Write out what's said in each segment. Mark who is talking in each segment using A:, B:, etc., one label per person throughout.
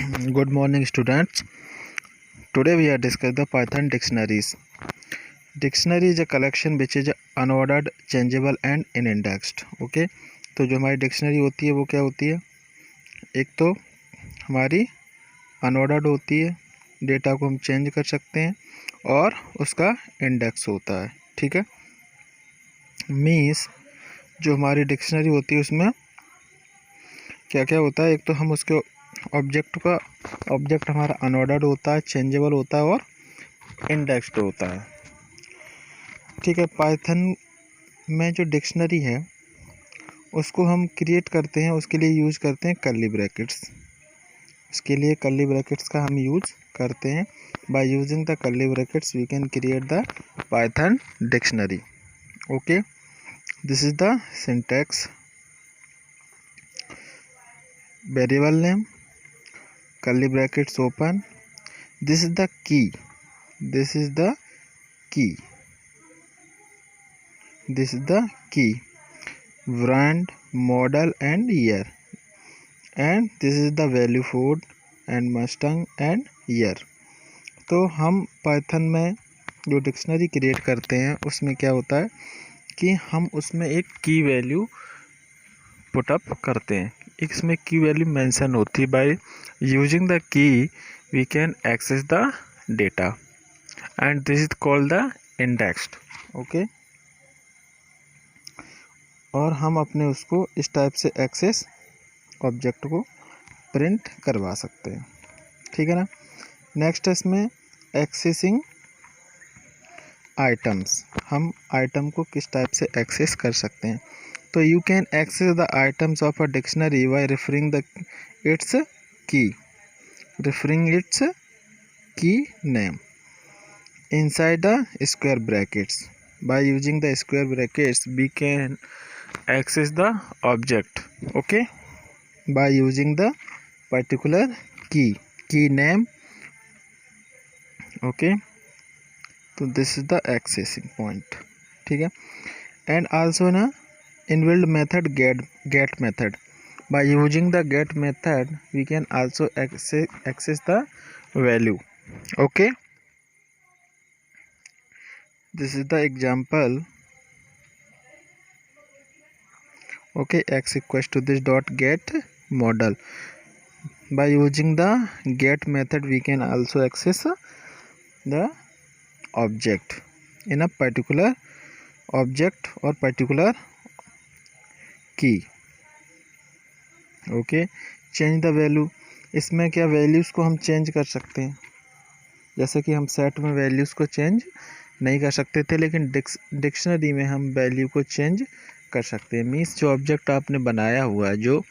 A: Good morning, students. Today we are discuss the Python dictionaries. Dictionary is a collection which is unordered, changeable and indexed. Okay, तो जो हमारी dictionary होती है वो क्या होती है? एक तो हमारी अनऑर्डर्ड होती है, डेटा को हम चेंज कर सकते हैं और उसका इंडेक्स होता है. ठीक है, मीन्स जो हमारी डिक्शनरी होती है उसमें क्या क्या होता है? एक तो हम उसके ऑब्जेक्ट हमारा अनऑर्डर्ड होता है, चेंजेबल होता है और इंडेक्स्ड होता है. ठीक है, पाइथन में जो डिक्शनरी है उसको हम क्रिएट करते हैं, उसके लिए यूज़ करते हैं कर्ली ब्रैकेट्स. इसके लिए कर्ली ब्रैकेट्स का हम यूज़ करते हैं. By using the curly brackets we can create the Python dictionary. Okay, this is the syntax. Variable name, curly brackets open, this is the key, this is the key, this is the key, brand, model and year, and this is the value food and Mustang and year. तो हम Python में जो dictionary create करते हैं उसमें क्या होता है कि हम उसमें एक की वैल्यू पुटअप करते हैं. इसमें की वैल्यू मेंशन होती है. By using the key we can access the data and this is called the indexed. Okay, और हम अपने उसको इस टाइप से एक्सेस ऑब्जेक्ट को प्रिंट करवा सकते हैं. ठीक है ना. नेक्स्ट इसमें एक्सेसिंग आइटम्स. हम आइटम को किस टाइप से एक्सेस कर सकते हैं? तो you can access the items of a dictionary by referring its key name inside the square brackets. By using the square brackets we can access the object. Okay, by using the particular key name. Okay, so this is the accessing point. ठीक है, and also na inbuilt method get method. By using the get method we can also access the value. Okay, this is the example. Okay, x equals to this dot get model. By using the get method we can also access the object in a particular object or particular key. Okay, change the value. इसमें क्या values को हम change कर सकते हैं. जैसे कि हम सेट में वैल्यूज़ को चेंज नहीं कर सकते थे, लेकिन डिक्शनरी में हम वैल्यू को चेंज कर सकते हैं. मीन्स जो ऑब्जेक्ट आपने बनाया हुआ है, जो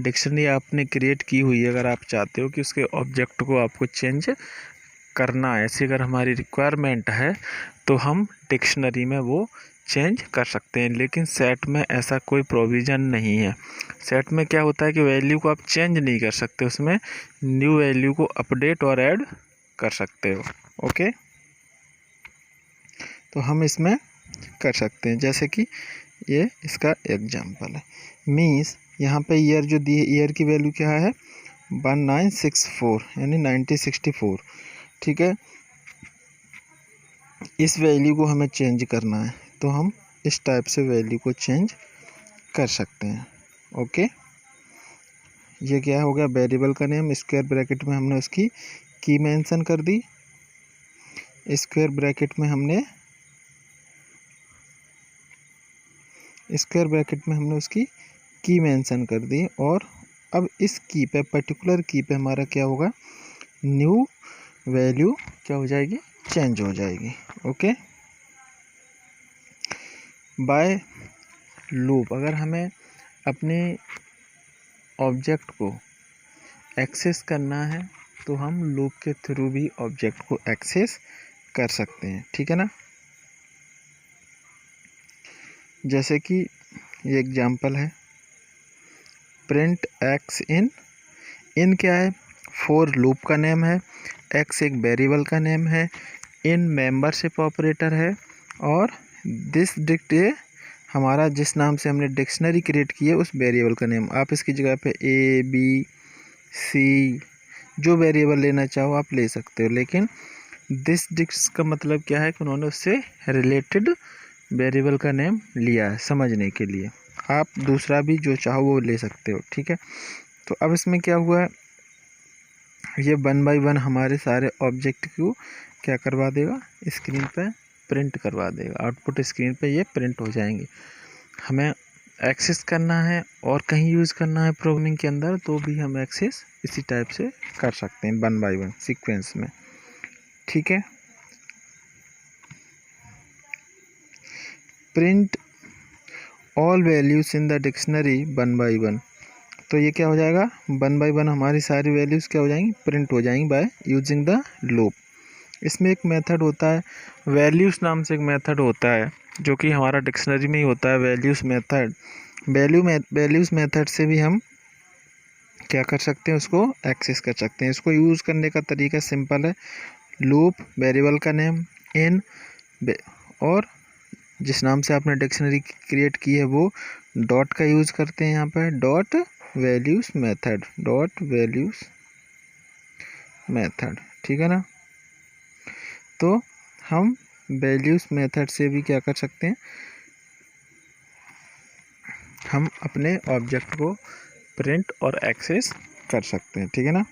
A: डिक्शनरी आपने क्रिएट की हुई है, अगर आप चाहते हो कि उसके ऑब्जेक्ट को आपको चेंज करना है, ऐसी अगर हमारी रिक्वायरमेंट है तो हम डिक्शनरी में वो चेंज कर सकते हैं. लेकिन सेट में ऐसा कोई प्रोविज़न नहीं है. सेट में क्या होता है कि वैल्यू को आप चेंज नहीं कर सकते, उसमें न्यू वैल्यू को अपडेट और ऐड कर सकते हो. ओके, तो हम इसमें कर सकते हैं. जैसे कि ये इसका एग्जांपल है. मीन्स यहाँ पे ईयर जो दी है, ईयर की वैल्यू क्या है 1964 यानी 1964. ठीक है, इस वैल्यू को हमें चेंज करना है तो हम इस टाइप से वैल्यू को चेंज कर सकते हैं. ओके, ये क्या हो गया वेरिएबल का नेम. स्क्वायर ब्रैकेट में हमने उसकी की मेंशन कर दी. स्क्वायर ब्रैकेट में हमने उसकी की मेंशन कर दी. और अब इस की पे, पर्टिकुलर की पे हमारा क्या होगा, न्यू वैल्यू क्या हो जाएगी, चेंज हो जाएगी. Okay, by loop. अगर हमें अपने ऑब्जेक्ट को एक्सेस करना है तो हम लूप के थ्रू भी ऑब्जेक्ट को एक्सेस कर सकते हैं. ठीक है ना. जैसे कि ये एग्जांपल है, प्रिंट एक्स इन क्या है, फॉर लूप का नेम है, एक्स एक वेरिएबल का नेम है, इन मेंबरशिप ऑपरेटर है, और दिस डिक्ट हमारा जिस नाम से हमने डिक्शनरी क्रिएट की है उस वेरिएबल का नेम. आप इसकी जगह पे A B C जो वेरिएबल लेना चाहो आप ले सकते हो, लेकिन दिस डिक्स का मतलब क्या है कि उन्होंने उससे रिलेटेड वेरिएबल का नेम लिया है समझने के लिए। आप दूसरा भी जो चाहो वो ले सकते हो, ठीक है। तो अब इसमें क्या हुआ है, ये 1 बाय 1 हमारे सारे ऑब्जेक्ट को क्या करवा देगा, स्क्रीन पे प्रिंट करवा देगा। आउटपुट स्क्रीन पे ये प्रिंट हो जाएंगे। हमें एक्सेस करना है और कहीं यूज़ करना है प्रोग्रामिंग के अंदर, तो भी हम एक्सेस इसी टाइप से कर सकते हैं 1 बाय 1 सीक्वेंस में, ठीक है। Print all values in the dictionary 1 by 1, तो ये क्या हो जाएगा, 1 बाय 1 हमारी सारी वैल्यूज़ क्या हो जाएंगी, प्रिंट हो जाएंगी बाय यूजिंग द लूप। इसमें एक मेथड होता है वैल्यूज़ नाम से, एक मेथड होता है जो कि हमारा डिक्शनरी में ही होता है, वैल्यूज़ मेथड। वैल्यूज़ मेथड से भी हम क्या कर सकते हैं, उसको एक्सेस कर सकते हैं। इसको यूज़ करने का तरीका सिंपल है, लूप, वेरिएबल का नेम, इन, और जिस नाम से आपने डिक्शनरी क्रिएट की है वो डॉट का यूज़ करते हैं यहाँ पर, dot values method, dot values method, ठीक है ना। तो हम वैल्यूज़ मेथड से भी क्या कर सकते हैं, हम अपने ऑब्जेक्ट को प्रिंट और एक्सेस कर सकते हैं, ठीक है ना।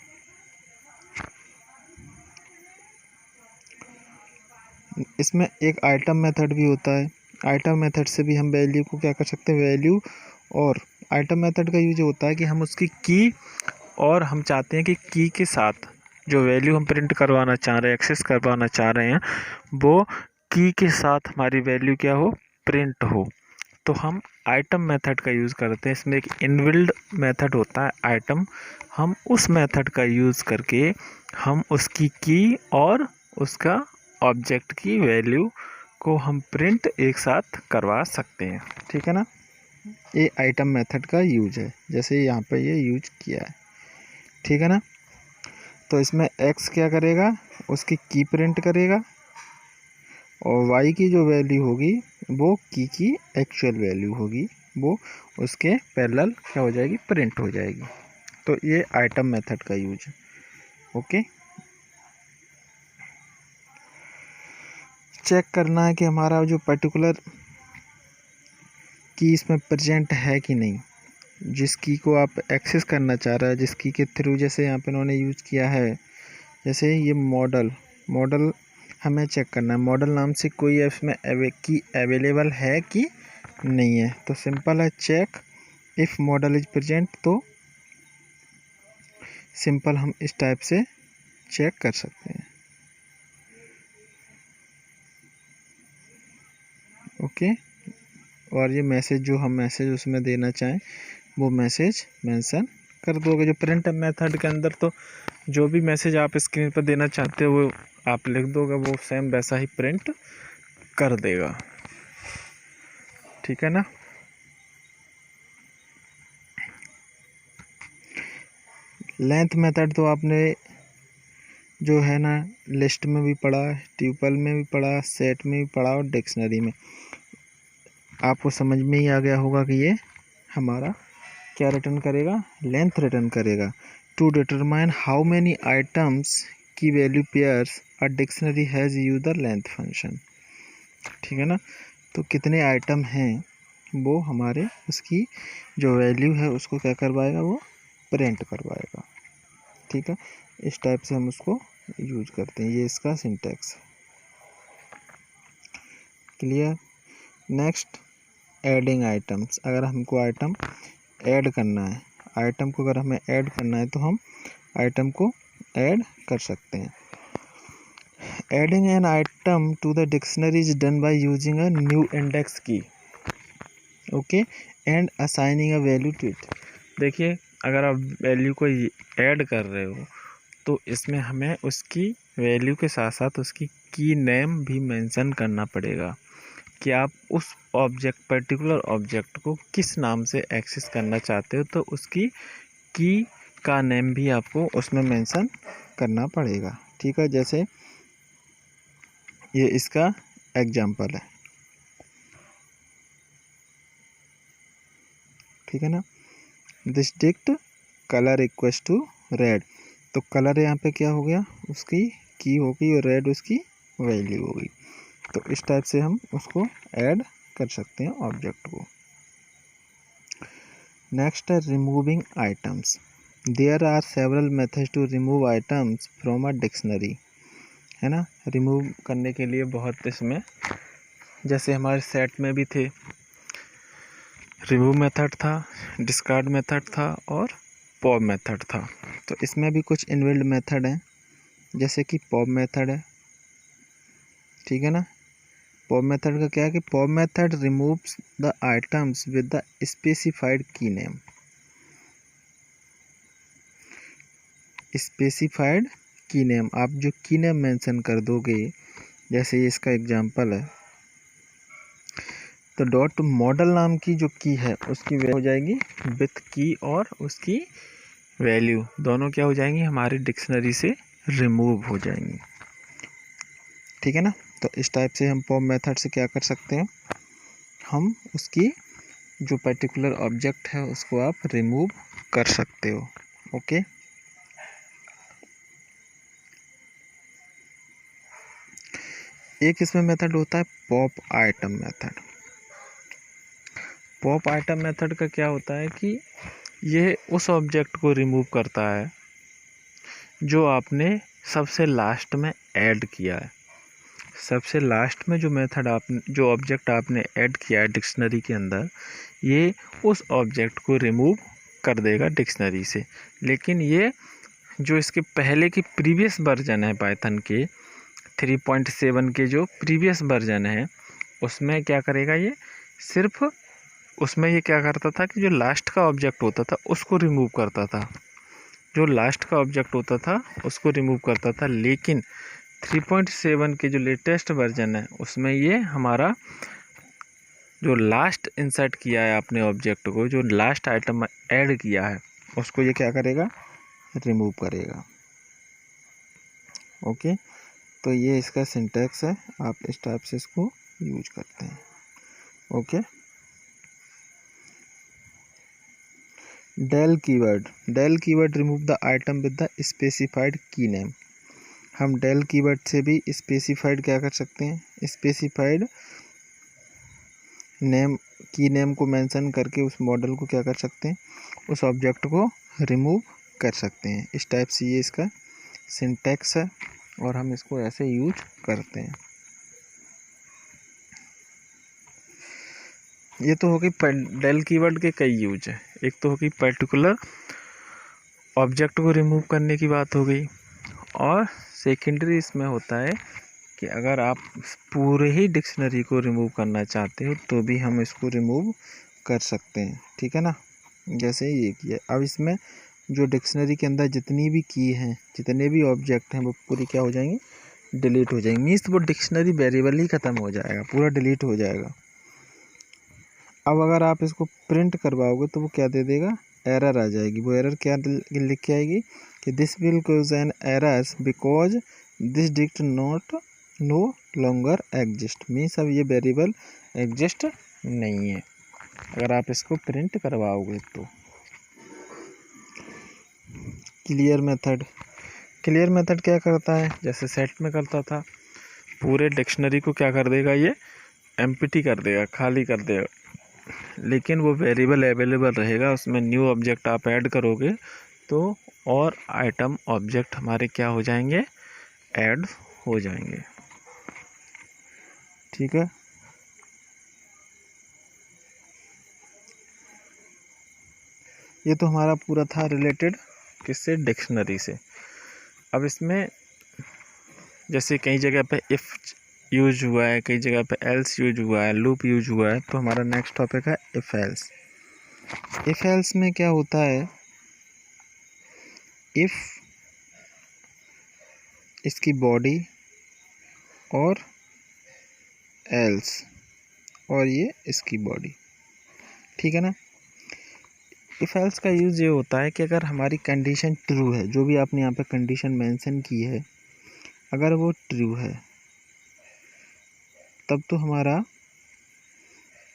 A: इसमें एक आइटम मेथड भी होता है। आइटम मेथड से भी हम वैल्यू को क्या कर सकते हैं, वैल्यू, और आइटम मेथड का यूज होता है कि हम उसकी की, और हम चाहते हैं कि की के साथ जो वैल्यू हम प्रिंट करवाना चाह रहे हैं, एक्सेस करवाना चाह रहे हैं, वो की के साथ हमारी वैल्यू क्या हो, प्रिंट हो। तो हम आइटम मेथड का यूज़ करते हैं। इसमें एक इनबिल्ड मेथड होता है आइटम, हम उस मेथड का यूज़ करके हम उसकी की और उसका ऑब्जेक्ट की वैल्यू को हम प्रिंट एक साथ करवा सकते हैं, ठीक है ना। ये आइटम मेथड का यूज है, जैसे यहाँ पे ये यूज किया है, ठीक है ना। तो इसमें x क्या करेगा, उसकी की प्रिंट करेगा, और y की जो वैल्यू होगी वो की एक्चुअल वैल्यू होगी, वो उसके पैरेलल क्या हो जाएगी, प्रिंट हो जाएगी। तो ये आइटम मेथड का यूज है, ओके। चेक करना है कि हमारा जो पर्टिकुलर की इसमें प्रेजेंट है कि नहीं, जिस की को आप एक्सेस करना चाह रहे हैं, जिस की के थ्रू, जैसे यहाँ पे उन्होंने यूज़ किया है, जैसे ये मॉडल हमें चेक करना है, मॉडल नाम से कोई इसमें की अवेलेबल है कि नहीं है। तो सिंपल है, check if model is present. तो सिंपल हम इस टाइप से चेक कर सकते हैं, ओके। और ये मैसेज जो हम मैसेज उसमें देना चाहें वो मैसेज मेंशन कर दोगे। जो प्रिंट मेथड के अंदर तो जो भी मैसेज आप स्क्रीन पर देना चाहते हो वो आप लिख दोगे, वो सेम वैसा ही प्रिंट कर देगा, ठीक है ना। लेंथ मेथड तो आपने जो है ना लिस्ट में भी पढ़ा, ट्यूपल में भी पढ़ा, सेट में भी पढ़ा, और डिक्शनरी में आपको समझ में ही आ गया होगा कि ये हमारा क्या रिटर्न करेगा, लेंथ रिटर्न करेगा। To determine how many items key value pairs a dictionary has use the length function, ठीक है ना। तो कितने आइटम हैं वो हमारे उसकी जो वैल्यू है उसको क्या करवाएगा, वो प्रिंट करवाएगा, ठीक है। इस टाइप से हम उसको यूज करते हैं, ये इसका syntax, clear. Next, adding items. अगर हमको आइटम ऐड करना है, आइटम को अगर हमें ऐड करना है तो हम आइटम को ऐड कर सकते हैं। Adding an item to the dictionary is done by using a new index key, okay, and assigning a value to it. देखिए, अगर आप वैल्यू को ऐड कर रहे हो तो इसमें हमें उसकी वैल्यू के साथ साथ उसकी की नेम भी मेंशन करना पड़ेगा कि आप उस ऑब्जेक्ट, पर्टिकुलर ऑब्जेक्ट को किस नाम से एक्सेस करना चाहते हो, तो उसकी की का नेम भी आपको उसमें मेंशन करना पड़ेगा, ठीक है। जैसे ये इसका एग्जाम्पल है, ठीक है ना। This dict colour equals to red. तो कलर यहाँ पे क्या हो गया, उसकी की हो गई और रेड उसकी वैल्यू हो गई। तो इस टाइप से हम उसको ऐड कर सकते हैं ऑब्जेक्ट को। नेक्स्ट है removing items. There are several methods to remove items from a dictionary, है ना। रिमूव करने के लिए बहुत इसमें, जैसे हमारे सेट में भी थे, रिमूव मेथड था, डिस्कार्ड मेथड था और पॉप मेथड था। तो इसमें भी कुछ इनबिल्ट मेथड हैं, जैसे कि पॉप मेथड है, ठीक है ना। पॉप मेथड का क्या है कि pop method removes the items with the specified key name. Specified key name, आप जो की नेम मेंशन कर दोगे, जैसे ये इसका एग्जांपल है, तो डॉट मॉडल नाम की जो की है उसकी वैल्यू हो जाएगी विथ की, और उसकी वैल्यू दोनों क्या हो जाएंगी, हमारी डिक्शनरी से रिमूव हो जाएंगी, ठीक है ना। तो इस टाइप से हम पॉप मेथड से क्या कर सकते हैं, हम उसकी जो पर्टिकुलर ऑब्जेक्ट है उसको आप रिमूव कर सकते हो। ओके, एक इसमें मेथड होता है pop item method. Pop item method का क्या होता है कि ये उस ऑब्जेक्ट को रिमूव करता है जो आपने सबसे लास्ट में ऐड किया है। सबसे लास्ट में जो मेथड आपने, जो ऑब्जेक्ट आपने ऐड किया है डिक्शनरी के अंदर, ये उस ऑब्जेक्ट को रिमूव कर देगा डिक्शनरी से। लेकिन ये जो इसके पहले की प्रीवियस वर्जन है पाइथन के 3.7 के जो प्रीवियस वर्जन है, उसमें क्या करेगा, ये सिर्फ उसमें ये क्या करता था कि जो लास्ट का ऑब्जेक्ट होता था उसको रिमूव करता था, जो लास्ट का ऑब्जेक्ट होता था उसको रिमूव करता था। लेकिन 3.7 के जो लेटेस्ट वर्जन है उसमें ये हमारा जो लास्ट इंसर्ट किया है आपने ऑब्जेक्ट को, जो लास्ट आइटम ऐड किया है, उसको ये क्या करेगा, रिमूव करेगा। ओके, तो ये इसका सिंटैक्स है, आप इस टाइप से इसको यूज करते हैं। Okay, del keyword remove the item with the specified key name. हम डेल कीवर्ड से भी स्पेसिफाइड क्या कर सकते हैं, स्पेसिफाइड नेम, की नेम को मेंशन करके उस मॉडल को क्या कर सकते हैं, उस ऑब्जेक्ट को रिमूव कर सकते हैं। इस टाइप से ये इसका सिंटैक्स है और हम इसको ऐसे यूज करते हैं। ये तो हो गई डेल कीवर्ड के कई यूज है। एक तो हो गई पर्टिकुलर ऑब्जेक्ट को रिमूव करने की बात हो गई, और सेकेंडरी इसमें होता है कि अगर आप पूरे ही डिक्शनरी को रिमूव करना चाहते हो तो भी हम इसको रिमूव कर सकते हैं, ठीक है ना। जैसे ये किया, अब इसमें जो डिक्शनरी के अंदर जितनी भी की हैं, जितने भी ऑब्जेक्ट हैं, वो पूरी क्या हो जाएंगी, डिलीट हो जाएंगी। मीन्स वो डिक्शनरी वेरिएबल ही ख़त्म हो जाएगा, पूरा डिलीट हो जाएगा। अब अगर आप इसको प्रिंट करवाओगे तो वो क्या दे देगा, एरर आ जाएगी। वो एरर क्या लिख के आएगी कि this will cause an errors because this dict not no longer exist. Means अब ये वेरिएबल एग्जिस्ट नहीं है अगर आप इसको प्रिंट करवाओगे तो। क्लियर मेथड क्या करता है, जैसे सेट में करता था, पूरे डिक्शनरी को क्या कर देगा, ये एम्प्टी कर देगा, खाली कर देगा। लेकिन वो वेरिएबल अवेलेबल रहेगा, उसमें न्यू ऑब्जेक्ट आप ऐड करोगे तो और आइटम ऑब्जेक्ट हमारे क्या हो जाएंगे, ऐड हो जाएंगे, ठीक है। ये तो हमारा पूरा था रिलेटेड किससे, डिक्शनरी से। अब इसमें जैसे कई जगह पे इफ़ यूज हुआ है, कई जगह पे एल्स यूज हुआ है, लूप यूज हुआ है, तो हमारा नेक्स्ट टॉपिक है इफ़ एल्स। इफ़ एल्स में क्या होता है, इफ़ इसकी बॉडी और एल्स और ये इसकी बॉडी, ठीक है ना। इफ़ एल्स का यूज़ ये होता है कि अगर हमारी कंडीशन ट्रू है, जो भी आपने यहाँ पे कंडीशन मेंशन की है, अगर वो ट्रू है तब तो हमारा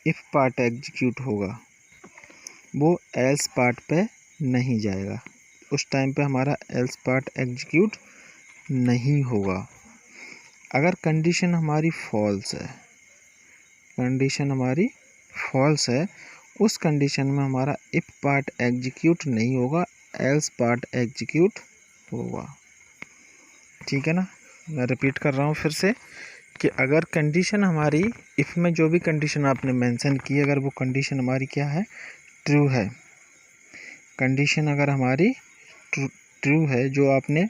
A: इफ़ पार्ट एग्जीक्यूट होगा, वो एल्स पार्ट पे नहीं जाएगा। उस टाइम पे हमारा एल्स पार्ट एग्जीक्यूट नहीं होगा। अगर कंडीशन हमारी फॉल्स है, कंडीशन हमारी फॉल्स है, उस कंडीशन में हमारा इफ पार्ट एग्जीक्यूट नहीं होगा, एल्स पार्ट एग्जीक्यूट होगा। ठीक है ना। मैं रिपीट कर रहा हूँ फिर से कि अगर कंडीशन हमारी इफ़ में जो भी कंडीशन आपने मेंशन की, अगर वो कंडीशन हमारी क्या है, ट्रू है, कंडीशन अगर हमारी ट्रू है, जो आपने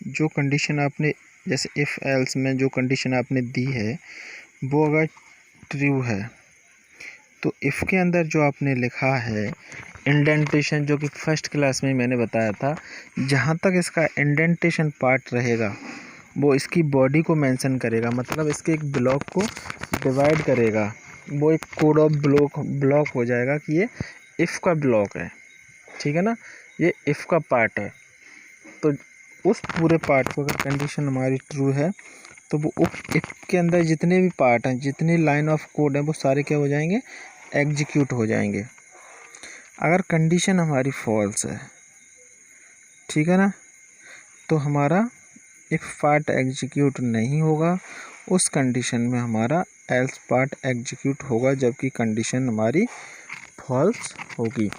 A: जो कंडीशन आपने जैसे इफ़ एल्स में जो कंडीशन आपने दी है वो अगर ट्रू है, तो इफ़ के अंदर जो आपने लिखा है इंडेंटेशन, जो कि फर्स्ट क्लास में मैंने बताया था, जहाँ तक इसका इंडेंटेशन पार्ट रहेगा वो इसकी बॉडी को मेंशन करेगा, मतलब इसके एक ब्लॉक को डिवाइड करेगा, वो एक कोड ऑफ ब्लॉक हो जाएगा कि ये इफ़ का ब्लॉक है। ठीक है ना, ये इफ़ का पार्ट है। तो उस पूरे पार्ट को अगर कंडीशन हमारी ट्रू है तो वो इफ़ के अंदर जितने भी पार्ट हैं, जितनी लाइन ऑफ कोड हैं, वो सारे क्या हो जाएंगे, एग्जीक्यूट हो जाएंगे। अगर कंडीशन हमारी फॉल्स है, ठीक है ना, तो हमारा इफ़ पार्ट एग्जीक्यूट नहीं होगा, उस कंडीशन में हमारा एल्स पार्ट एग्जीक्यूट होगा, जबकि कंडीशन हमारी फॉल्स होगी।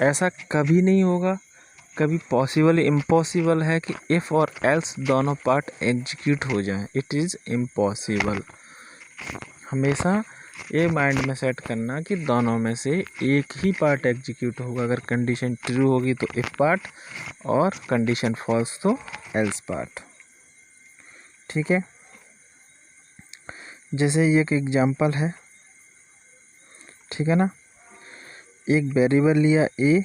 A: ऐसा कभी नहीं होगा, कभी पॉसिबल इम्पॉसिबल है कि इफ़ और एल्स दोनों पार्ट एग्जीक्यूट हो जाएं। It is impossible. हमेशा ये माइंड में सेट करना कि दोनों में से एक ही पार्ट एग्जीक्यूट होगा। अगर कंडीशन ट्रू होगी तो इफ़ पार्ट, और कंडीशन फॉल्स तो एल्स पार्ट। ठीक है, जैसे ये एक एग्जांपल है। ठीक है ना, एक वेरिएबल लिया ए,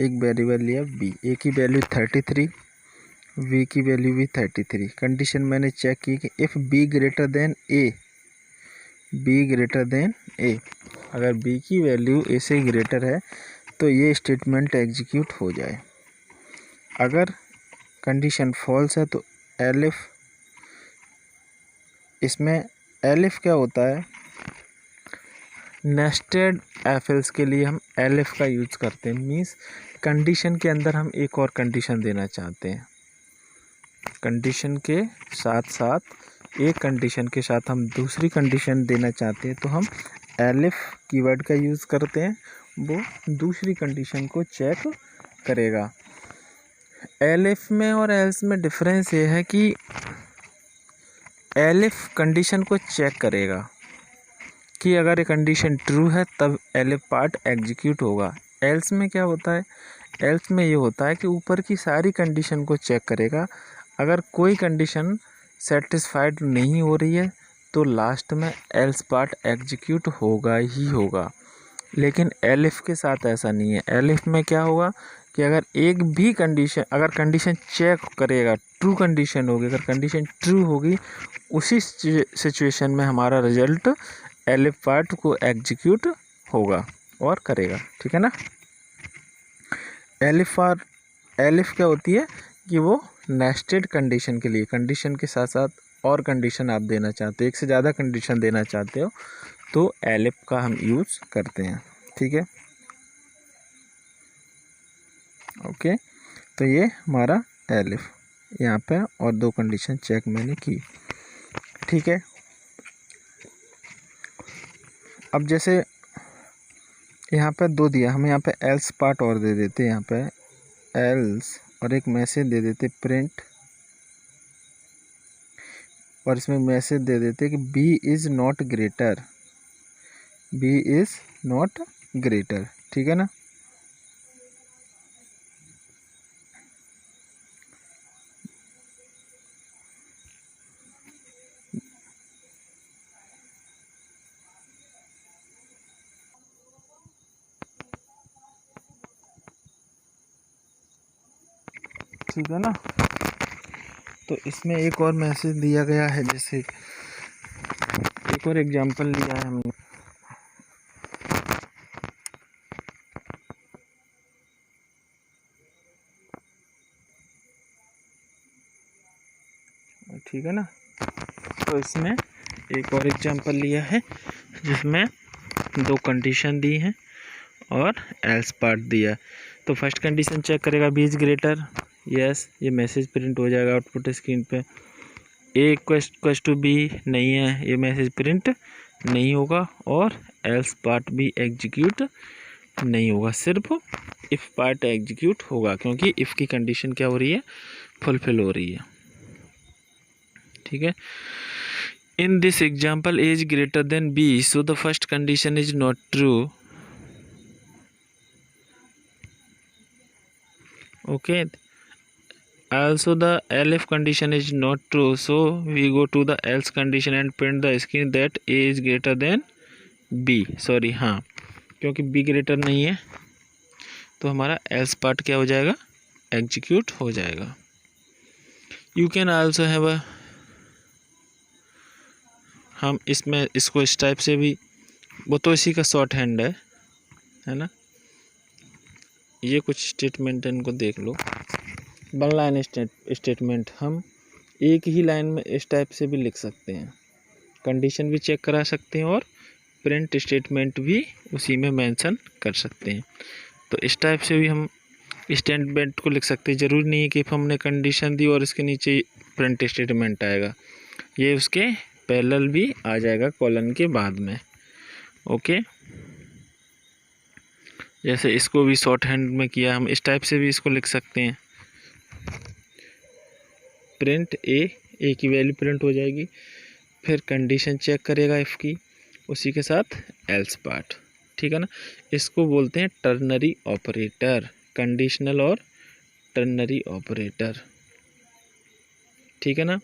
A: एक वेरिएबल लिया बी, ए की वैल्यू 33, बी की वैल्यू भी 33। कंडीशन मैंने चेक की कि if B greater than A, B greater than A, अगर बी की वैल्यू ए से ग्रेटर है तो ये स्टेटमेंट एग्जीक्यूट हो जाए। अगर कंडीशन फॉल्स है तो एलिफ, इसमें एलिफ क्या होता है, नेस्टेड एफएल्स के लिए हम एलिफ का यूज़ करते हैं। मींस कंडीशन के अंदर हम एक और कंडीशन देना चाहते हैं, कंडीशन के साथ साथ एक कंडीशन के साथ हम दूसरी कंडीशन देना चाहते हैं, तो हम एलिफ कीवर्ड का यूज़ करते हैं, वो दूसरी कंडीशन को चेक करेगा। एलिफ में और एल्स में डिफरेंस ये है कि एलिफ कंडीशन को चेक करेगा कि अगर ये कंडीशन ट्रू है तब एलिफ पार्ट एग्जीक्यूट होगा। एल्स में क्या होता है, एल्स में ये होता है कि ऊपर की सारी कंडीशन को चेक करेगा, अगर कोई कंडीशन सेटिस्फाइड नहीं हो रही है तो लास्ट में एल्स पार्ट एग्जीक्यूट होगा ही होगा। लेकिन एलिफ के साथ ऐसा नहीं है। एलिफ में क्या होगा कि अगर एक भी कंडीशन, अगर कंडीशन चेक करेगा, ट्रू कंडीशन होगी, अगर कंडीशन ट्रू होगी, उसी सिचुएशन में हमारा रिजल्ट एलिफ पार्ट को एग्जीक्यूट होगा और करेगा। ठीक है ना। एलिफ क्या होती है कि वो नेस्टेड कंडीशन के लिए, कंडीशन के साथ साथ और कंडीशन आप देना चाहते हो, एक से ज़्यादा कंडीशन देना चाहते हो, तो एलिफ का हम यूज़ करते हैं। ठीक है, ओके। तो ये हमारा एलिफ यहाँ पे, और दो कंडीशन चेक मैंने की। ठीक है, अब जैसे यहाँ पे दो दिया, हम यहाँ पे एल्स पार्ट और दे देते, यहाँ पे एल्स और एक मैसेज दे देते प्रिंट, और इसमें मैसेज दे देते कि B is not greater, B is not greater. ठीक है ना। ठीक है ना, तो इसमें एक और मैसेज दिया गया है, जैसे एक और एग्जांपल लिया है हमने। ठीक है ना, तो इसमें एक और एग्जांपल लिया है जिसमें दो कंडीशन दी हैं और एल्स पार्ट दिया। तो फर्स्ट कंडीशन चेक करेगा बी इज ग्रेटर, यस, ये मैसेज प्रिंट हो जाएगा आउटपुट स्क्रीन पे। ए इक्वल टू बी नहीं है, ये मैसेज प्रिंट नहीं होगा, और एल्स पार्ट भी एग्जीक्यूट नहीं होगा, सिर्फ इफ़ पार्ट एग्जीक्यूट होगा, क्योंकि इफ़ की कंडीशन क्या हो रही है, फुलफिल हो रही है। ठीक है, in this example a is greater than b, so the first condition is not true. Okay, also the elif condition is not true, so we go to the else condition and print the screen that a is greater than b। Sorry, हाँ, क्योंकि b greater नहीं है तो हमारा else part क्या हो जाएगा, execute हो जाएगा। You can also have a, हम इसमें इसको इस टाइप से भी, वो तो इसी का शॉर्ट हैंड है ना। ये कुछ स्टेटमेंट इनको देख लो, वन लाइन स्टेटमेंट हम एक ही लाइन में इस टाइप से भी लिख सकते हैं, कंडीशन भी चेक करा सकते हैं और प्रिंट स्टेटमेंट भी उसी में मेंशन कर सकते हैं। तो इस टाइप से भी हम स्टेटमेंट को लिख सकते हैं। ज़रूरी नहीं है कि हमने कंडीशन दी और इसके नीचे प्रिंट स्टेटमेंट आएगा, ये उसके पैरेलल भी आ जाएगा कॉलन के बाद में। ओके, जैसे इसको भी शॉर्ट हैंड में किया, हम इस टाइप से भी इसको लिख सकते हैं, प्रिंट ए की वैल्यू प्रिंट हो जाएगी, फिर कंडीशन चेक करेगा इफ़ की, उसी के साथ एल्स पार्ट। ठीक है ना, इसको बोलते हैं टर्नरी ऑपरेटर, कंडीशनल और टर्नरी ऑपरेटर। ठीक है ना,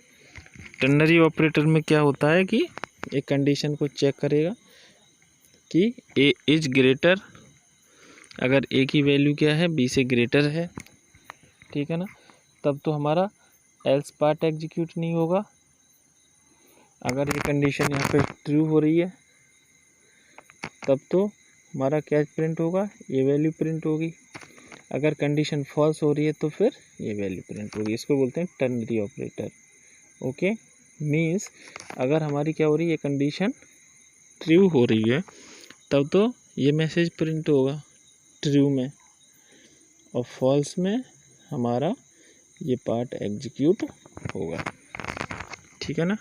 A: टर्नरी ऑपरेटर में क्या होता है कि एक कंडीशन को चेक करेगा कि ए इज ग्रेटर, अगर ए की वैल्यू क्या है, बी से ग्रेटर है, ठीक है ना, तब तो हमारा एल्स पार्ट एग्जीक्यूट नहीं होगा। अगर ये कंडीशन यहाँ पे ट्रू हो रही है तब तो हमारा क्या प्रिंट होगा, ये वैल्यू प्रिंट होगी। अगर कंडीशन फॉल्स हो रही है तो फिर ये वैल्यू प्रिंट होगी। इसको बोलते हैं टर्नरी ऑपरेटर। ओके, मीन्स अगर हमारी क्या हो रही है, कंडीशन ट्रू हो रही है तब तो ये मैसेज प्रिंट होगा ट्रू में, और फॉल्स में हमारा ये पार्ट एग्जीक्यूट होगा। ठीक है ना,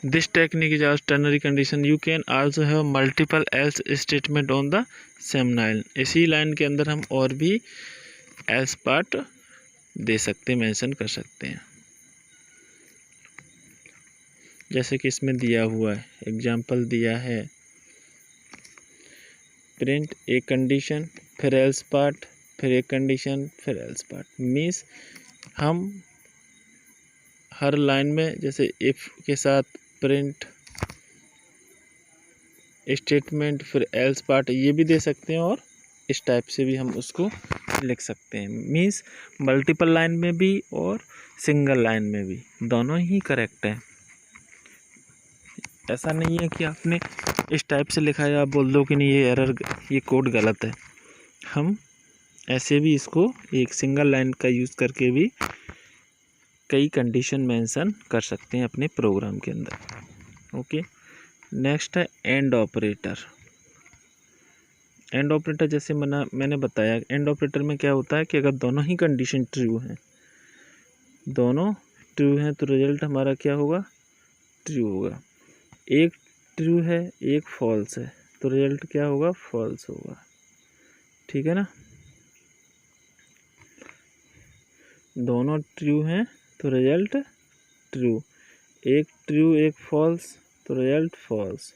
A: this technique is also ternary condition. You can also have multiple else statement on the same line. इसी लाइन के अंदर हम और भी एल्स पार्ट दे सकते हैं, मेंशन कर सकते हैं, जैसे कि इसमें दिया हुआ है, एग्जाम्पल दिया है, प्रिंट एक कंडीशन फिर एल्स पार्ट, फिर एक कंडीशन फिर एल्स पार्ट। मीन्स हम हर लाइन में जैसे इफ़ के साथ प्रिंट स्टेटमेंट फिर एल्स पार्ट ये भी दे सकते हैं, और इस टाइप से भी हम उसको लिख सकते हैं। मीन्स मल्टीपल लाइन में भी और सिंगल लाइन में भी, दोनों ही करेक्ट है। ऐसा नहीं है कि आपने इस टाइप से लिखा है आप बोल दो कि नहीं ये एरर, ये कोड गलत है। हम ऐसे भी इसको एक सिंगल लाइन का यूज़ करके भी कई कंडीशन मेंशन कर सकते हैं अपने प्रोग्राम के अंदर। ओके, नेक्स्ट है एंड ऑपरेटर। एंड ऑपरेटर जैसे मैंने बताया, एंड ऑपरेटर में क्या होता है कि अगर दोनों ही कंडीशन ट्रू हैं, दोनों ट्रू हैं तो रिजल्ट हमारा क्या होगा, ट्रू होगा। एक ट्रू है एक फॉल्स है तो रिजल्ट क्या होगा, फॉल्स होगा। ठीक है ना, दोनों ट्रू हैं तो रिजल्ट ट्रू, एक ट्रू एक फॉल्स तो रिजल्ट फॉल्स,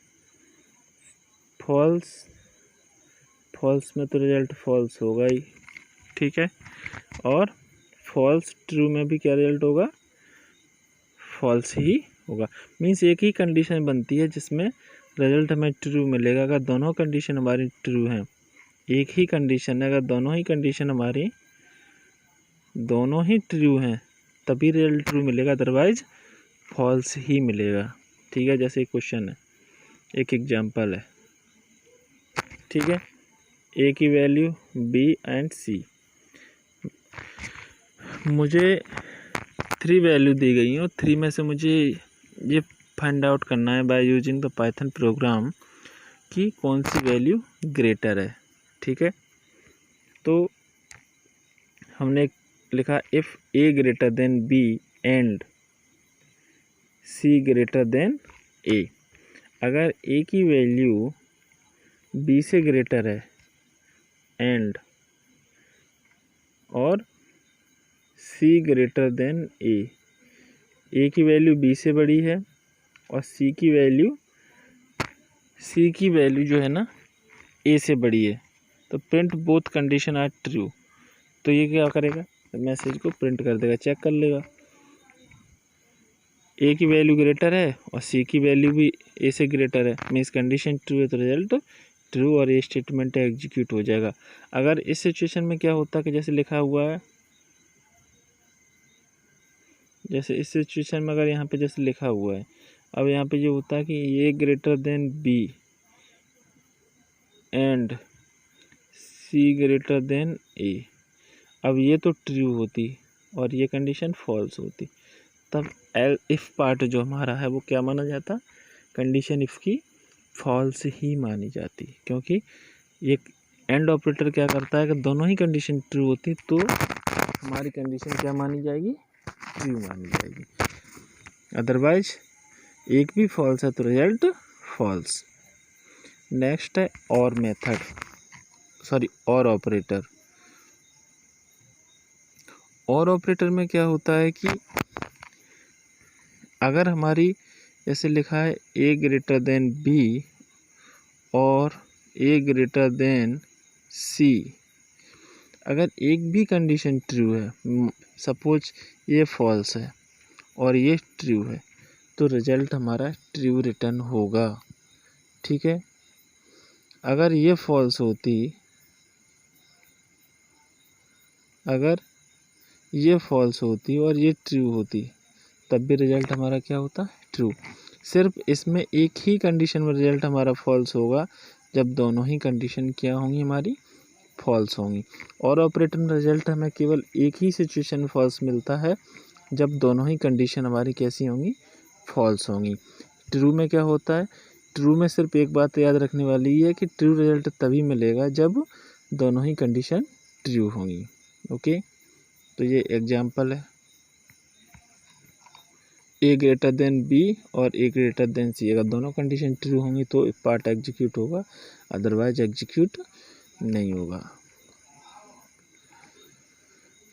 A: फॉल्स में तो रिजल्ट फॉल्स होगा ही। ठीक है, और फॉल्स ट्रू में भी क्या रिजल्ट होगा, फॉल्स ही होगा। मीन्स एक ही कंडीशन बनती है जिसमें रिजल्ट हमें ट्रू मिलेगा। अगर दोनों कंडीशन हमारी ट्रू हैं, एक ही कंडीशन है, अगर दोनों ही कंडीशन हमारी दोनों ही ट्रू हैं तभी रिजल्ट ट्रू मिलेगा, अदरवाइज फॉल्स ही मिलेगा। ठीक है, जैसे क्वेश्चन है, एक एग्जांपल है, ठीक है, ए की वैल्यू बी एंड सी, मुझे 3 वैल्यू दी गई हैं और 3 में से मुझे ये फाइंड आउट करना है by using the Python programme की कौन सी वैल्यू ग्रेटर है। ठीक है, तो हमने लिखा if A greater than B and C greater than A. अगर ए की वैल्यू बी से ग्रेटर है एंड और सी ग्रेटर देन ए की वैल्यू बी से बड़ी है और सी की वैल्यू जो है ना ए से बड़ी है, तो print both condition are true. तो ये क्या करेगा, मैसेज को प्रिंट कर देगा, चेक कर लेगा। ए की वैल्यू ग्रेटर है और सी की वैल्यू भी ए से ग्रेटर है, मीन्स कंडीशन ट्रू है, तो रिजल्ट ट्रू और ये स्टेटमेंट एग्जीक्यूट हो जाएगा। अगर इस सिचुएशन में क्या होता है कि जैसे लिखा हुआ है, जैसे इस सिचुएशन में अगर यहाँ पे जैसे लिखा हुआ है, अब यहाँ पे जो होता है कि A greater than B and C greater than A, अब ये तो ट्रू होती और ये कंडीशन फॉल्स होती, तब इफ़ पार्ट जो हमारा है वो क्या माना जाता, कंडीशन इफ़ की फॉल्स ही मानी जाती, क्योंकि ये एंड ऑपरेटर क्या करता है कि दोनों ही कंडीशन ट्रू होती तो हमारी कंडीशन क्या मानी जाएगी, ट्रू मानी जाएगी। अदरवाइज एक भी फॉल्स है तो रिजल्ट फॉल्स। नेक्स्ट है और मेथड, और ऑपरेटर। और ऑपरेटर में क्या होता है कि अगर हमारी जैसे लिखा है ए ग्रेटर देन बी और ए ग्रेटर देन सी, अगर एक भी कंडीशन ट्रू है, सपोज ये फॉल्स है और ये ट्रू है, तो रिजल्ट हमारा ट्रू रिटर्न होगा। ठीक है, अगर ये फॉल्स होती, और ये ट्रू होती, तब भी रिजल्ट हमारा क्या होता, ट्रू। सिर्फ इसमें एक ही कंडीशन में रिजल्ट हमारा फॉल्स होगा, जब दोनों ही कंडीशन क्या होंगी, हमारी फॉल्स होंगी। और ऑपरेटर में रिजल्ट हमें केवल एक ही सिचुएशन में फॉल्स मिलता है, जब दोनों ही कंडीशन हमारी कैसी होंगी, फॉल्स होंगी। ट्रू में क्या होता है, ट्रू में सिर्फ एक बात याद रखने वाली है कि ट्रू रिजल्ट तभी मिलेगा जब दोनों ही कंडीशन ट्रू होंगी। ओके, तो ये एग्जाम्पल है, ए ग्रेटर देन बी और ए ग्रेटर देन सी, अगर दोनों कंडीशन ट्रू होंगी तो पार्ट एग्जीक्यूट होगा, अदरवाइज एग्जीक्यूट नहीं होगा।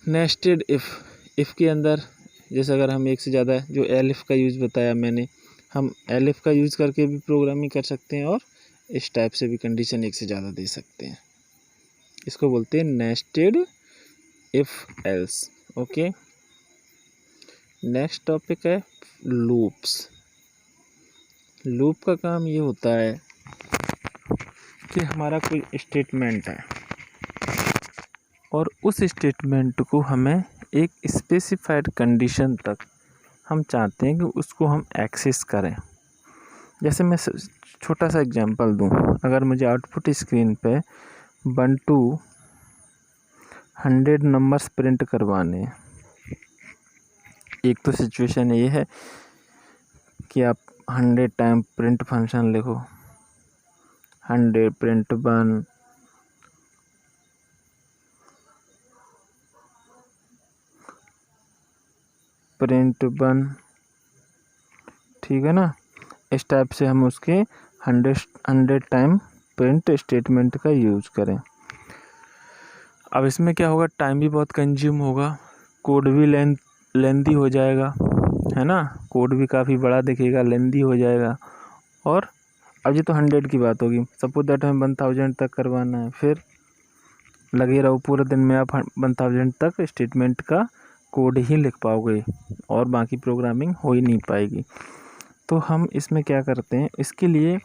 A: नेस्टेड इफ़ के अंदर जैसे अगर हम एक से ज़्यादा, जो एलिफ का यूज़ बताया मैंने, हम एलिफ का यूज़ करके भी प्रोग्रामिंग कर सकते हैं और इस टाइप से भी कंडीशन एक से ज़्यादा दे सकते हैं। इसको बोलते हैं nested if else. Okay, next topic है लूप्स। लूप का काम ये होता है कि हमारा कोई स्टेटमेंट है और उस स्टेटमेंट को हमें एक स्पेसिफाइड कंडीशन तक हम चाहते हैं कि उसको हम एक्सेस करें। जैसे मैं छोटा सा एग्जांपल दूं, अगर मुझे आउटपुट स्क्रीन पे 1 to 100 नंबर्स प्रिंट करवाने, एक तो सिचुएशन ये है कि आप 100 टाइम प्रिंट फंक्शन लिखो, 100 प्रिंट 1, प्रिंट 1, ठीक है ना। इस टाइप से हम उसके 100 टाइम प्रिंट स्टेटमेंट का यूज़ करें। अब इसमें क्या होगा, टाइम भी बहुत कंज्यूम होगा, कोड भी लेंदी हो जाएगा, है ना, कोड भी काफ़ी बड़ा दिखेगा, लेंदी हो जाएगा। और अब ये तो 100 की बात होगी, सपोज दैट हमें 1000 तक करवाना है, फिर लगे रहो पूरे दिन में आप 1000 तक स्टेटमेंट का कोड ही लिख पाओगे और बाकी प्रोग्रामिंग हो ही नहीं पाएगी। तो हम इसमें क्या करते हैं, इसके लिए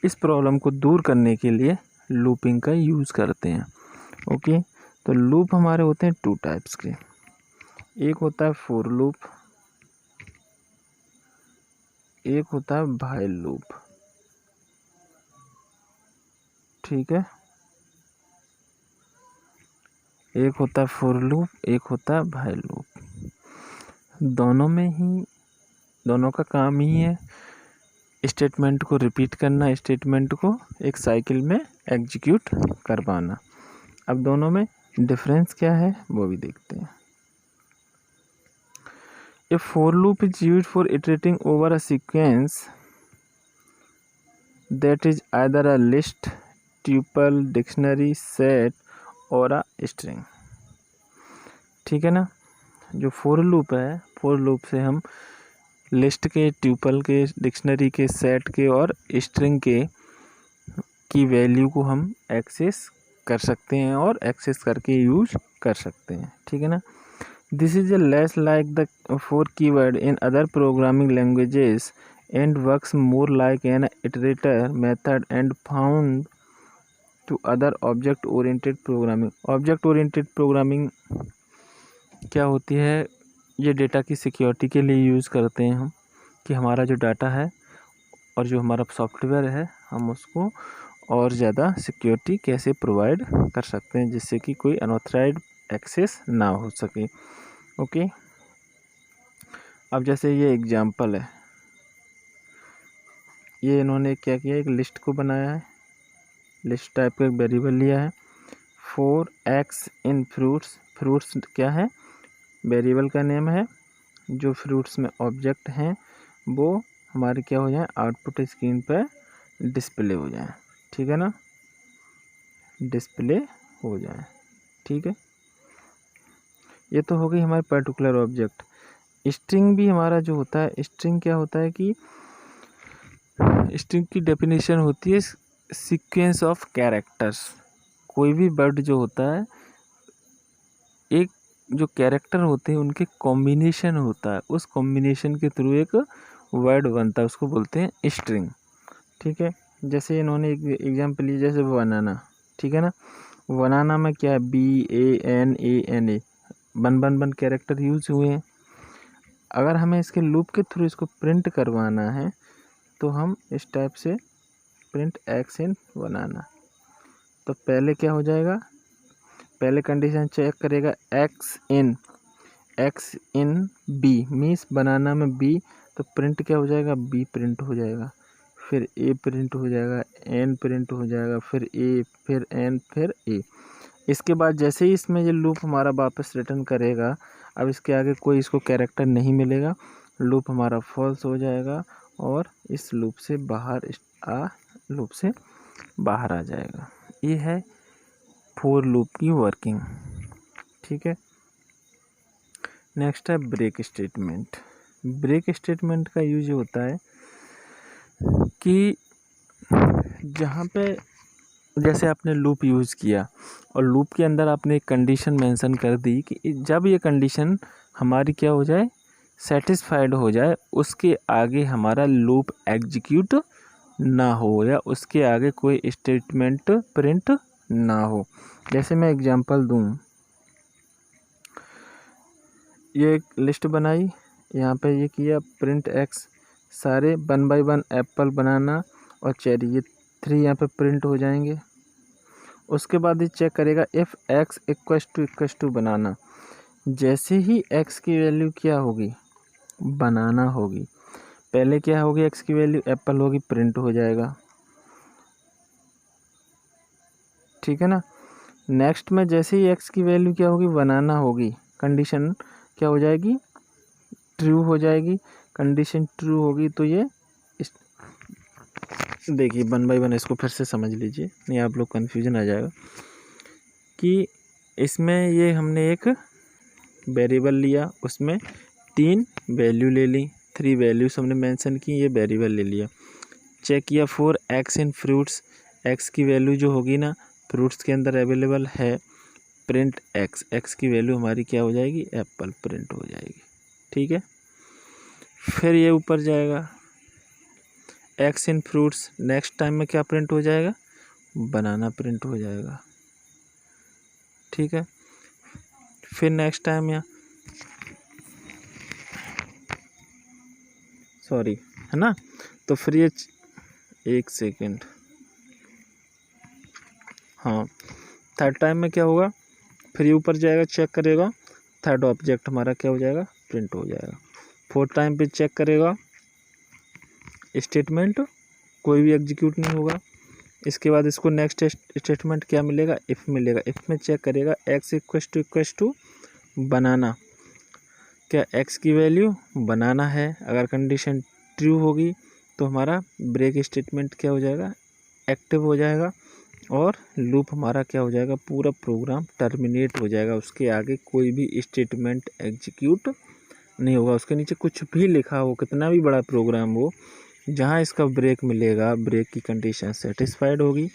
A: इस प्रॉब्लम को दूर करने के लिए लूपिंग का यूज़ करते हैं। ओके, तो लूप हमारे होते हैं 2 टाइप्स के, एक होता है फॉर लूप, एक होता है व्हाइल लूप। ठीक है, एक होता है फॉर लूप, एक होता है व्हाइल लूप। दोनों का काम ही है स्टेटमेंट को रिपीट करना, स्टेटमेंट को एक साइकिल में एग्जीक्यूट करवाना। अब दोनों में डिफरेंस क्या है वो भी देखते हैं। A for loop is used for iterating over a sequence that is either a list, tuple, dictionary, set और अ स्ट्रिंग। ठीक है ना। जो फॉर लूप है, फॉर लूप से हम लिस्ट के, ट्यूपल के, डिक्शनरी के, सेट के और स्ट्रिंग के की वैल्यू को हम एक्सेस कर सकते हैं और एक्सेस करके यूज कर सकते हैं। ठीक है ना। This is a less like the for keyword in other programming languages and works more like an iterator method and found to other object oriented programming. Object oriented programming क्या होती है? ये डेटा की सिक्योरिटी के लिए use करते हैं हम, कि हमारा जो डाटा है और जो हमारा सॉफ्टवेयर है हम उसको और ज़्यादा सिक्योरिटी कैसे प्रोवाइड कर सकते हैं जिससे कि कोई अनऑथराइज्ड एक्सेस ना हो सके। ओके। अब जैसे ये एग्जांपल है, ये इन्होंने क्या किया, एक लिस्ट को बनाया है, लिस्ट टाइप का एक वेरिएबल लिया है। For x in fruits, fruits क्या है? वेरिएबल का नेम है। जो फ्रूट्स में ऑब्जेक्ट हैं वो हमारे क्या हो जाए, आउटपुट स्क्रीन पर डिस्प्ले हो जाए। ठीक है ना, डिस्प्ले हो जाए। ठीक है, ये तो हो गई हमारे पर्टिकुलर ऑब्जेक्ट। स्ट्रिंग भी हमारा जो होता है, स्ट्रिंग क्या होता है कि स्ट्रिंग की डेफिनेशन होती है सीक्वेंस ऑफ कैरेक्टर्स। कोई भी वर्ड जो होता है, एक जो कैरेक्टर होते हैं उनके कॉम्बिनेशन होता है, उस कॉम्बिनेशन के थ्रू एक वर्ड बनता है, उसको बोलते हैं स्ट्रिंग। ठीक है, जैसे इन्होंने एक एग्जाम्पल लिया, जैसे बनाना। ठीक है ना, बनाना में क्या है, BANANA, बन कैरेक्टर यूज हुए हैं। अगर हमें इसके लूप के थ्रू इसको प्रिंट करवाना है तो हम इस टाइप से प्रिंट एक्स इन बनाना, तो पहले क्या हो जाएगा, पहले कंडीशन चेक करेगा एक्स इन बी, मीन्स बनाना में बी, तो प्रिंट क्या हो जाएगा, बी प्रिंट हो जाएगा, फिर ए प्रिंट हो जाएगा, एन प्रिंट हो जाएगा, फिर ए, फिर एन, फिर ए। इसके बाद जैसे ही इसमें ये लूप हमारा वापस रिटर्न करेगा, अब इसके आगे कोई इसको कैरेक्टर नहीं मिलेगा, लूप हमारा फॉल्स हो जाएगा और इस लूप से बाहर आ जाएगा। ये है फॉर लूप की वर्किंग। ठीक है, नेक्स्ट है ब्रेक स्टेटमेंट। ब्रेक स्टेटमेंट का यूज होता है कि जहाँ पे जैसे आपने लूप यूज़ किया और लूप के अंदर आपने एक कंडीशन मेंशन कर दी कि जब ये कंडीशन हमारी क्या हो जाए, सेटिस्फाइड हो जाए, उसके आगे हमारा लूप एग्जीक्यूट ना हो या उसके आगे कोई स्टेटमेंट प्रिंट ना हो। जैसे मैं एग्जांपल दूं, ये एक लिस्ट बनाई, यहाँ पे ये किया प्रिंट एक्स, सारे 1 बाय 1 एप्पल, बनाना और चेरी, ये 3 यहाँ पे प्रिंट हो जाएंगे। उसके बाद ये चेक करेगा इफ़ एक्स इक्वस टू बनाना, जैसे ही एक्स की वैल्यू क्या होगी, बनाना होगी, पहले क्या होगी, एक्स की वैल्यू एप्पल होगी, प्रिंट हो जाएगा। ठीक है ना। नेक्स्ट में जैसे ही एक्स की वैल्यू क्या होगी, बनाना होगी, कंडीशन क्या हो जाएगी, ट्रू हो जाएगी। कंडीशन ट्रू होगी तो ये देखिए 1 बाय 1 इसको फिर से समझ लीजिए, नहीं आप लोग कन्फ्यूजन आ जाएगा कि इसमें ये हमने एक वेरिएबल लिया, उसमें 3 वैल्यू ले ली, 3 वैल्यूज हमने मेंशन की, ये वेरिएबल ले लिया। चेक किया for x in fruits, x की वैल्यू जो होगी ना फ्रूट्स के अंदर अवेलेबल है, प्रिंट एक्स, एक्स की वैल्यू हमारी क्या हो जाएगी, एप्पल, प्रिंट हो जाएगी। ठीक है, फिर ये ऊपर जाएगा एक्स इन फ्रूट्स, नेक्स्ट टाइम में क्या प्रिंट हो जाएगा, बनाना प्रिंट हो जाएगा। ठीक है, फिर नेक्स्ट टाइम यहाँ सॉरी है ना, तो फिर ये एक सेकेंड, हाँ, थर्ड टाइम में क्या होगा, फिर ये ऊपर जाएगा, चेक करेगा, थर्ड ऑब्जेक्ट हमारा क्या हो जाएगा, प्रिंट हो जाएगा। फोर्थ टाइम पे चेक करेगा, स्टेटमेंट कोई भी एग्जीक्यूट नहीं होगा। इसके बाद इसको नेक्स्ट स्टेटमेंट क्या मिलेगा, इफ़ मिलेगा। इफ़ में चेक करेगा एक्स इक्वस टू बनाना, क्या एक्स की वैल्यू बनाना है। अगर कंडीशन ट्रू होगी तो हमारा ब्रेक स्टेटमेंट क्या हो जाएगा, एक्टिव हो जाएगा और लूप हमारा क्या हो जाएगा, पूरा प्रोग्राम टर्मिनेट हो जाएगा। उसके आगे कोई भी स्टेटमेंट एग्जीक्यूट नहीं होगा। उसके नीचे कुछ भी लिखा हो, कितना भी बड़ा प्रोग्राम हो, जहाँ इसका ब्रेक मिलेगा, ब्रेक की कंडीशन सेटिस्फाइड होगी,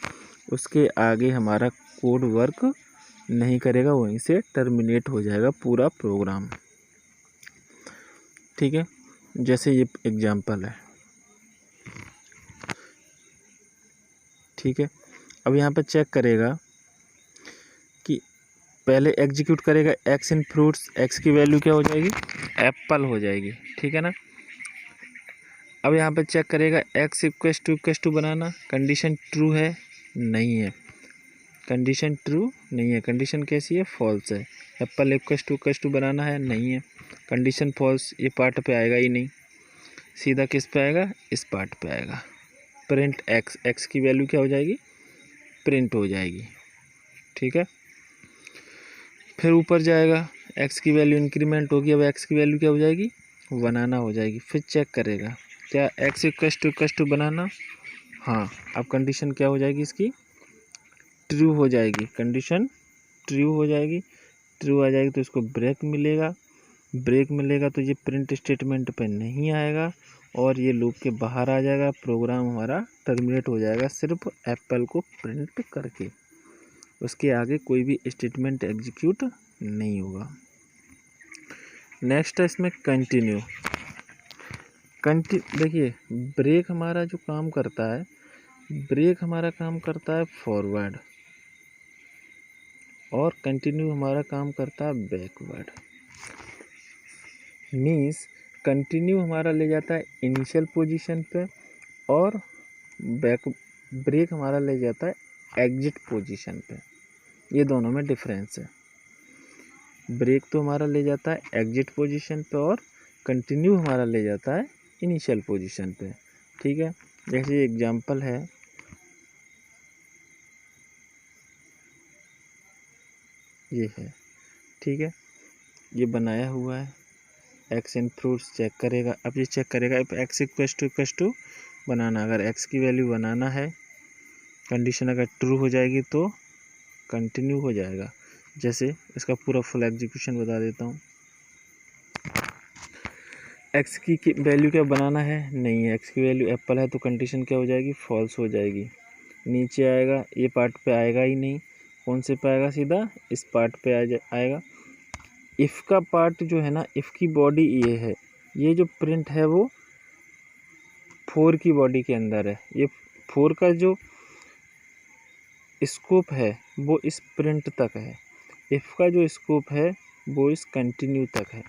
A: उसके आगे हमारा कोड वर्क नहीं करेगा, वहीं से टर्मिनेट हो जाएगा पूरा प्रोग्राम। ठीक है, जैसे ये एग्जांपल है। ठीक है, अब यहाँ पे चेक करेगा कि पहले एग्जीक्यूट करेगा एक्स इन फ्रूट्स, एक्स की वैल्यू क्या हो जाएगी, एप्पल हो जाएगी। ठीक है ना। अब यहाँ पे चेक करेगा x equals to banana, condition true है, नहीं है। कंडीशन ट्रू नहीं है, कंडीशन कैसी है, फॉल्स है। एप्पल इक्वस टू बनाना है, नहीं है, कंडीशन फॉल्स। ये पार्ट पे आएगा ही नहीं, सीधा किस पे आएगा, इस पार्ट पे आएगा। प्रिंट एक्स, एक्स की वैल्यू क्या हो जाएगी, प्रिंट हो जाएगी। ठीक है, फिर ऊपर जाएगा, एक्स की वैल्यू इंक्रीमेंट होगी, अब एक्स की वैल्यू क्या हो जाएगी, बनाना हो जाएगी। फिर चेक करेगा क्या एक्स इक्वस टू बनाना, हाँ। अब कंडीशन क्या हो जाएगी इसकी, ट्रू हो जाएगी। कंडीशन ट्रू हो जाएगी, ट्रू आ जाएगी तो इसको ब्रेक मिलेगा। ब्रेक मिलेगा तो ये प्रिंट स्टेटमेंट पे नहीं आएगा और ये लूप के बाहर आ जाएगा, प्रोग्राम हमारा टर्मिनेट हो जाएगा सिर्फ एप्पल को प्रिंट करके। उसके आगे कोई भी स्टेटमेंट एग्जीक्यूट नहीं होगा। नेक्स्ट है इसमें कंटिन्यू। देखिए ब्रेक हमारा जो काम करता है, ब्रेक हमारा काम करता है फॉरवर्ड और कंटिन्यू हमारा काम करता है बैकवर्ड। मीन्स कंटिन्यू हमारा ले जाता है इनिशियल पोजीशन पे और ब्रेक हमारा ले जाता है एग्जिट पोजीशन पे। ये दोनों में डिफरेंस है। ब्रेक तो हमारा ले जाता है एग्जिट पोजीशन पे और कंटिन्यू हमारा ले जाता है इनिशियल पोजीशन पे। ठीक है, जैसे एग्जांपल है, ये है। ठीक है, ये बनाया हुआ है, एक्स इन फ्रूट्स चेक करेगा। अब ये चेक करेगा एक्स इक्वस टू बनाना, अगर एक्स की वैल्यू बनाना है, कंडीशन अगर ट्रू हो जाएगी तो कंटिन्यू हो जाएगा। जैसे इसका पूरा फुल एग्जीक्यूशन बता देता हूँ। एक्स की वैल्यू क्या बनाना है, नहीं है, एक्स की वैल्यू एप्पल है तो कंडीशन क्या हो जाएगी, फॉल्स हो जाएगी। नीचे आएगा, ये पार्ट पे आएगा ही नहीं, कौन से पे आएगा, सीधा इस पार्ट पे आएगा। इफ़ का पार्ट जो है ना, इफ़ की बॉडी ये है, ये जो प्रिंट है वो 4 की बॉडी के अंदर है। ये 4 का जो स्कोप है वो इस प्रिंट तक है, इफ़ का जो स्कोप है वो इस कंटिन्यू तक है।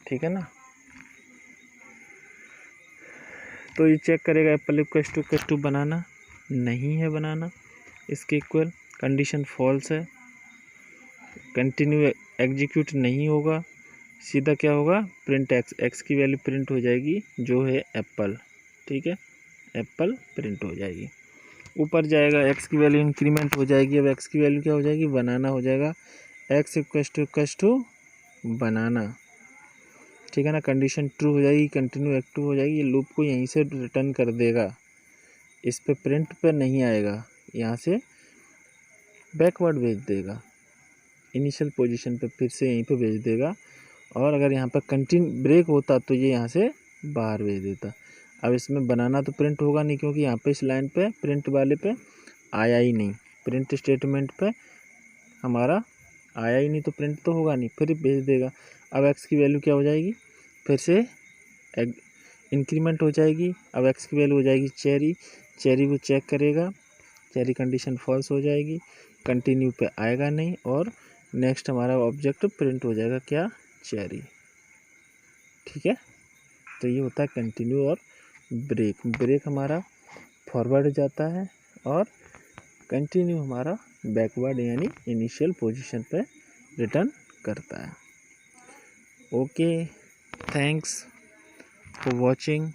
A: ठीक है ना। तो ये चेक करेगा एप्पल इक्वस टू बनाना, नहीं है बनाना, इसके इक्वल, कंडीशन फॉल्स है, कंटिन्यू एग्जीक्यूट नहीं होगा, सीधा क्या होगा, प्रिंट एक्स, एक्स की वैल्यू प्रिंट हो जाएगी जो है एप्पल। ठीक है, एप्पल प्रिंट हो जाएगी। ऊपर जाएगा, एक्स की वैल्यू इंक्रीमेंट हो जाएगी, अब एक्स की वैल्यू क्या हो जाएगी, बनाना हो जाएगा, एक्स इक्वस टू बनाना। ठीक है ना, कंडीशन ट्रू हो जाएगी, कंटिन्यू एक्टिव हो जाएगी, ये लूप को यहीं से रिटर्न कर देगा, इस पे प्रिंट पे नहीं आएगा, यहाँ से बैकवर्ड भेज देगा, इनिशियल पोजीशन पे फिर से यहीं पे भेज देगा। और अगर यहाँ पर कंटिन्यू ब्रेक होता तो ये यहाँ से बाहर भेज देता। अब इसमें बनाना तो प्रिंट होगा नहीं, क्योंकि यहाँ पे इस लाइन पे प्रिंट वाले पे आया ही नहीं, प्रिंट स्टेटमेंट पे हमारा आया ही नहीं तो प्रिंट तो होगा नहीं, फिर भेज देगा। अब एक्स की वैल्यू क्या हो जाएगी, फिर से इंक्रीमेंट हो जाएगी। अब एक्स की वैल्यू हो जाएगी चेरी, चेरी को चेक करेगा, चेरी कंडीशन फॉल्स हो जाएगी, कंटिन्यू पे आएगा नहीं और नेक्स्ट हमारा ऑब्जेक्ट प्रिंट हो जाएगा क्या, चेरी। ठीक है, तो ये होता है कंटिन्यू और ब्रेक। ब्रेक हमारा फॉरवर्ड जाता है और कंटिन्यू हमारा बैकवर्ड यानी इनिशियल पोजीशन पे रिटर्न करता है। Okay, thanks for watching.